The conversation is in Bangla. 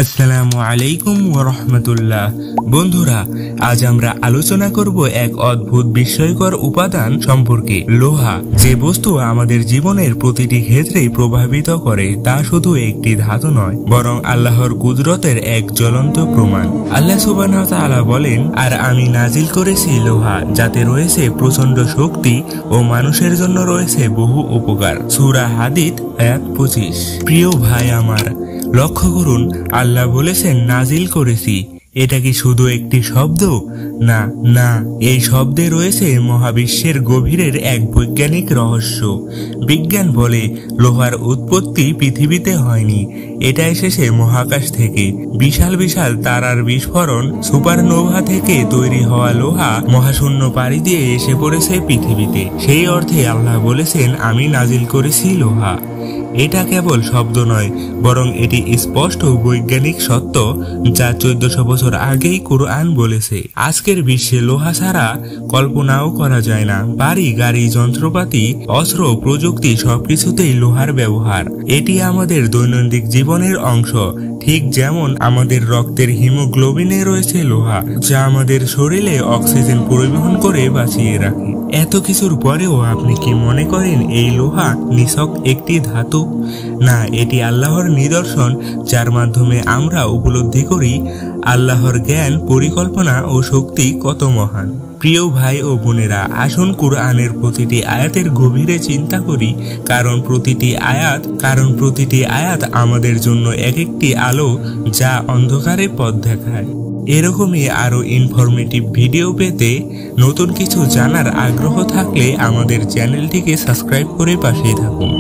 আসসালামু আলাইকুম ওয়া রাহমাতুল্লাহ। বন্ধুরা, আজ আমরা আলোচনা করব এক অদ্ভুত বিস্ময়কর উপাদান সম্পর্কে, লোহা। যে বস্তু আমাদের জীবনের প্রতিটি ক্ষেত্রেই প্রভাবিত করে তা শুধু একটি ধাতু নয়, বরং আল্লাহর কুদরতের এক জ্বলন্ত প্রমাণ। আল্লাহ সুবহানাহু ওয়া তাআলা বলেন, আর আমি নাজিল করেছি লোহা, যাতে রয়েছে প্রচন্ড শক্তি ও মানুষের জন্য রয়েছে বহু উপকার। সূরা হাদীদ আয়াত 25। প্রিয় ভাই আমার, লক্ষ্য করুন, আল্লাহ বলেছেন নাজিল করেছি। এটা কি শুধু একটি শব্দ? না না, এই শব্দে রয়েছে মহাবিশ্বের গভীরের এক বৈজ্ঞানিক রহস্য। বিজ্ঞান বলে লোহার উৎপত্তি পৃথিবীতে হয়নি, এটা এসেছে মহাকাশ থেকে। বিশাল বিশাল তারার বিস্ফোরণ, সুপারনোভা থেকে তৈরি হওয়া লোহা মহাশূন্য পাড়ি দিয়ে এসে পড়েছে পৃথিবীতে। সেই অর্থে আল্লাহ বলেছেন, আমি নাজিল করেছি লোহা। এটা কেবল শব্দ নয়, বরং এটি স্পষ্ট বৈজ্ঞানিক সত্য, যা 1400 বছর আগেই কুরআন বলেছে। আজকের বিশ্বে লোহা ছাড়া কল্পনাও করা যায় না। বাড়ি, গাড়ি, যন্ত্রপাতি, অস্ত্র, প্রযুক্তি সবকিছুতেই লোহার ব্যবহার। এটি আমাদের দৈনন্দিন জীবনের অংশ, ঠিক যেমন আমাদের রক্তের হিমোগ্লোবিনে রয়েছে লোহা, যা আমাদের শরীরে অক্সিজেন পরিবহন করে বাঁচিয়ে রাখে। এত কিছুর পরেও আপনি কি মনে করেন এই লোহা নিছক একটি ধাতু? না, এটি আল্লাহর নিদর্শন, যার মাধ্যমে আমরা উপলব্ধি করি আল্লাহর জ্ঞান, পরিকল্পনা ও শক্তি কত মহান। প্রিয় ভাই ও বোনেরা, আসুন কুরআনের প্রতিটি আয়াতের গভীরে চিন্তা করি, কারণ প্রতিটি আয়াত আমাদের জন্য এক একটি আলো, যা অন্ধকারে পথ দেখায়। এরকমই আরো ইনফরমেটিভ ভিডিও পেতে, নতুন কিছু জানার আগ্রহ থাকলে আমাদের চ্যানেলটিকে সাবস্ক্রাইব করে পাশেই থাকুন।